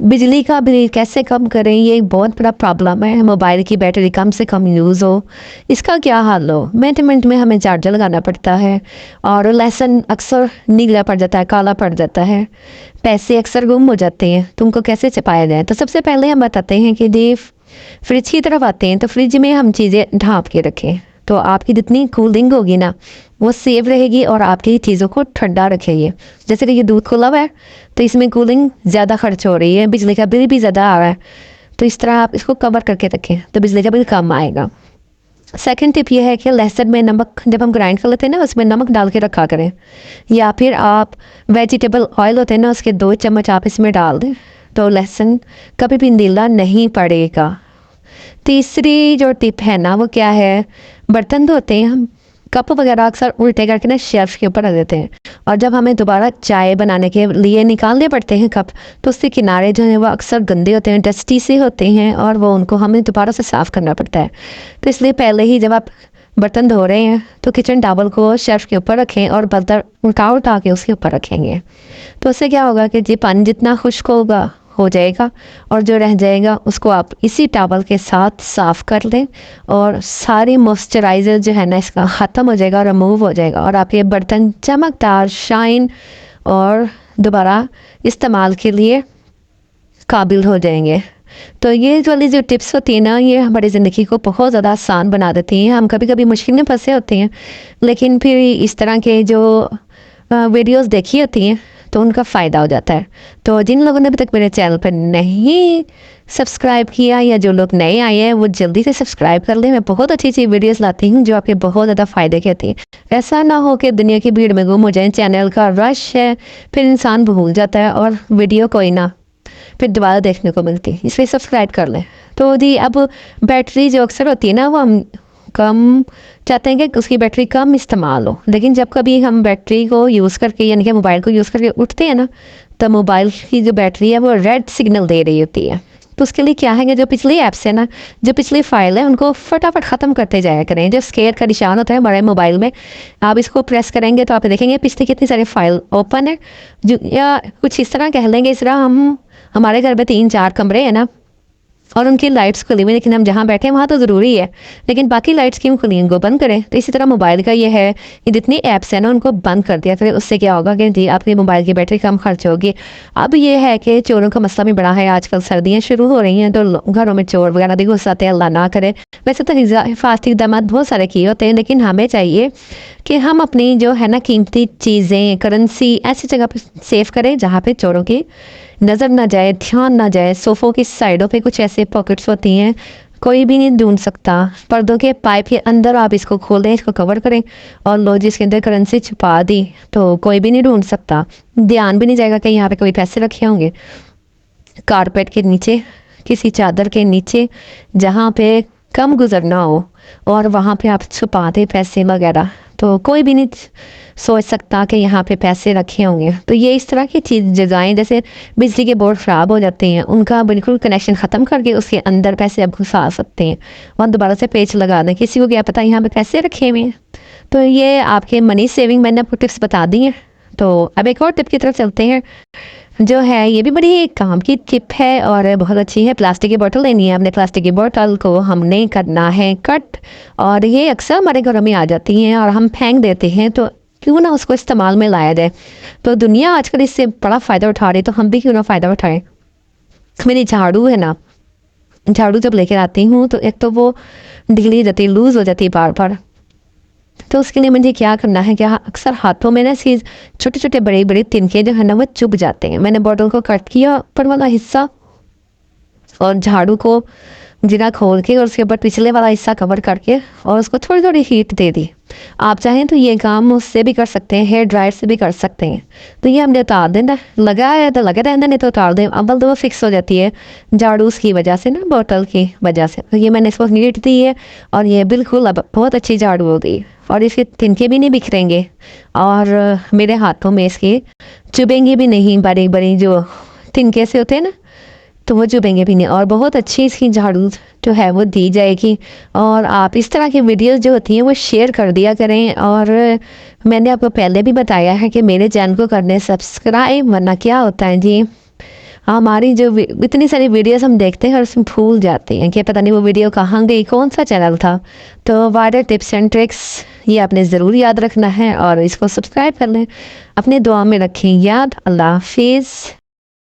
बिजली का बिल कैसे कम करें, ये एक बहुत बड़ा प्रॉब्लम है। मोबाइल की बैटरी कम से कम यूज़ हो, इसका क्या हल हो? मिनट-मिनट में हमें चार्जर लगाना पड़ता है और लहसुन अक्सर नीला पड़ जाता है, काला पड़ जाता है। पैसे अक्सर गुम हो जाते हैं, तो उनको कैसे छुपाया जाए? तो सबसे पहले हम बताते हैं कि जी फ्रिज की तरफ आते हैं, तो फ्रिज में हम चीज़ें ढाँप के रखें। तो आपकी जितनी कूलिंग होगी ना, वो सेव रहेगी और आपकी चीज़ों को ठंडा रखेगी। जैसे कि ये दूध खुला हुआ है, तो इसमें कूलिंग ज़्यादा खर्च हो रही है, बिजली का बिल भी ज़्यादा आ रहा है। तो इस तरह आप इसको कवर करके रखें, तो बिजली का बिल कम आएगा। सेकंड टिप ये है कि लहसुन में नमक, जब हम ग्राइंड कर लेते हैं ना, उसमें नमक डाल के रखा करें। या फिर आप वेजिटेबल ऑयल होते हैं ना, उसके 2 चम्मच आप इसमें डाल दें, तो लहसुन कभी भी नीला नहीं पड़ेगा। तीसरी जो टिप है ना, वो क्या है, बर्तन धोते हैं हम, कप वगैरह अक्सर उल्टे करके ना शेल्फ के ऊपर रख देते हैं, और जब हमें दोबारा चाय बनाने के लिए निकालने पड़ते हैं कप, तो उसके किनारे जो हैं वो अक्सर गंदे होते हैं, डस्टी से होते हैं, और वो उनको हमें दोबारा से साफ़ करना पड़ता है। तो इसलिए पहले ही जब आप बर्तन धो रहे हैं, तो किचन टॉवल को शेल्फ के ऊपर रखें और बर्तन उठा के उसके ऊपर रखेंगे। तो उससे क्या होगा कि जी पानी जितना खुश्क होगा हो जाएगा, और जो रह जाएगा उसको आप इसी टॉवल के साथ साफ़ कर लें, और सारी मॉइस्चराइज़र जो है ना इसका ख़त्म हो जाएगा, रिमूव हो जाएगा, और आपके बर्तन चमकदार, शाइन और दोबारा इस्तेमाल के लिए काबिल हो जाएंगे। तो ये वाली जो टिप्स होती हैं ना, ये हमारी ज़िंदगी को बहुत ज़्यादा आसान बना देती हैं। हम कभी कभी मुश्किल में फंसे होते हैं, लेकिन फिर इस तरह के जो वीडियोस देखी होती हैं, तो उनका फ़ायदा हो जाता है। तो जिन लोगों ने अभी तक मेरे चैनल पर नहीं सब्सक्राइब किया, या जो लोग नए आए हैं, वो जल्दी से सब्सक्राइब कर लें। मैं बहुत अच्छी अच्छी वीडियोस लाती हूँ जो आपके बहुत ज़्यादा फ़ायदे की होती हैं। ऐसा ना हो कि दुनिया की भीड़ में गुम हो जाए, चैनल का रश है, फिर इंसान भूल जाता है और वीडियो कोई ना फिर दोबारा देखने को मिलती, इसलिए सब्सक्राइब कर लें। तो जी अब बैटरी जो अक्सर होती है ना, वो हम कम चाहते हैं कि उसकी बैटरी कम इस्तेमाल हो, लेकिन जब कभी हम बैटरी को यूज़ करके, यानी कि मोबाइल को यूज़ करके उठते हैं ना, तो मोबाइल की जो बैटरी है वो रेड सिग्नल दे रही होती है। तो उसके लिए क्या है कि जो पिछली ऐप्स है ना, जो पिछली फाइल है, उनको फटाफट ख़त्म करते जाया करें। जो स्केयर का निशान होता है हमारे मोबाइल में, आप इसको प्रेस करेंगे तो आप देखेंगे पिछली कितनी सारी फाइल ओपन है। जो या कुछ इस तरह कह लेंगे, इस तरह हम हमारे घर में 3-4 कमरे हैं ना, और उनकी लाइट्स खुली हुई, लेकिन हम जहाँ बैठे हैं वहाँ तो ज़रूरी है, लेकिन बाकी लाइट्स क्यों खुली हैं, उनको बंद करें। तो इसी तरह मोबाइल का ये है कि जितनी ऐप्स हैं ना, उनको बंद कर दिया करें। उससे क्या होगा कि जी आपकी मोबाइल की बैटरी कम खर्च होगी। अब ये है कि चोरों का मसला भी बड़ा है, आजकल सर्दियाँ शुरू हो रही हैं, तो घरों में चोर वगैरह भी घुस आते हैं, अल्लाह ना करे। वैसे तो हिफाजती इक़दाम बहुत सारे किए होते हैं, लेकिन हमें चाहिए कि हम अपनी जो है ना कीमती चीज़ें, करेंसी ऐसी जगह पर सेव करें जहाँ पे चोरों की नज़र ना जाए, ध्यान ना जाए। सोफ़ों की साइडों पे कुछ ऐसे पॉकेट्स होती हैं, कोई भी नहीं ढूंढ सकता। पर्दों के पाइप के अंदर आप इसको खोल दें, इसको कवर करें, और लो जिसके अंदर करेंसी छुपा दी, तो कोई भी नहीं ढूंढ सकता। ध्यान भी नहीं जाएगा कि यहाँ पे कोई पैसे रखे होंगे। कारपेट के नीचे, किसी चादर के नीचे, जहाँ पे कम गुजरना हो, और वहाँ पे आप छुपा दें पैसे वगैरह, तो कोई भी नहीं सोच सकता कि यहाँ पे पैसे रखे होंगे। तो ये इस तरह की चीज़ जगहें, जैसे बिजली के बोर्ड ख़राब हो जाते हैं, उनका बिल्कुल कनेक्शन ख़त्म करके उसके अंदर पैसे आप घुसा सकते हैं, और दोबारा से पेच लगा दें। किसी को क्या पता यहाँ पे पैसे रखे हुए हैं। तो ये आपके मनी सेविंग मैंने आपको टिप्स बता दी हैं। तो अब एक और टिप की तरफ चलते हैं, जो है ये भी बड़ी काम की टिप है और बहुत अच्छी है। प्लास्टिक की बोतल लेनी है, अपने प्लास्टिक की बोतल को हमने करना है कट, और ये अक्सर हमारे घरों में आ जाती हैं और हम फेंक देते हैं, तो क्यों ना उसको इस्तेमाल में लाया जाए। तो दुनिया आजकल इससे बड़ा फ़ायदा उठा रही है, तो हम भी क्यों ना फ़ायदा उठाएं। मेरी झाड़ू है ना, झाड़ू जब लेकर आती हूँ, तो एक तो वो ढीली हो जाती है, लूज़ हो जाती है बार बार। तो उसके लिए मुझे क्या करना है, क्या अक्सर हाथों में ना चीज़ छोटे छोटे बड़े बड़े तिनके जो है ना, वो चुभ जाते हैं। मैंने बॉटल को कट किया ऊपर वाला हिस्सा, और झाड़ू को जीरा खोल के, और उसके ऊपर पिछले वाला हिस्सा कवर करके, और उसको थोड़ी थोड़ी हीट दे दी। आप चाहें तो ये काम उससे भी कर सकते हैं, हेयर ड्रायर से भी कर सकते हैं। तो ये हमने उतार देना, लगा है तो लगे रहने, नहीं तो उतार दें। अव्वल तो वो फिक्स हो जाती है झाड़ू की वजह से ना, बोतल की वजह से। तो ये मैंने इसको हीट दी है, और ये बिल्कुल अब बहुत अच्छी झाड़ू हो गई, और इसके तिनके भी नहीं बिखरेंगे, और मेरे हाथों में इसके चुभेंगे भी नहीं। बड़े बड़े जो तिनके से होते हैं ना, तो वो चुभेंगे भी नहीं, और बहुत अच्छी इसकी झाड़ू जो है वो दी जाएगी। और आप इस तरह की वीडियोस जो होती हैं वो शेयर कर दिया करें। और मैंने आपको पहले भी बताया है कि मेरे चैनल को करने सब्सक्राइब, वरना क्या होता है जी, हमारी जो इतनी सारी वीडियोस हम देखते हैं और उसमें भूल जाते हैं कि पता नहीं वो वीडियो कहाँ गई, कौन सा चैनल था। तो वायरल टिप्स एंड ट्रिक्स ये आपने ज़रूर याद रखना है और इसको सब्सक्राइब कर लें। अपने दुआ में रखें याद। अल्लाह हाफिज़।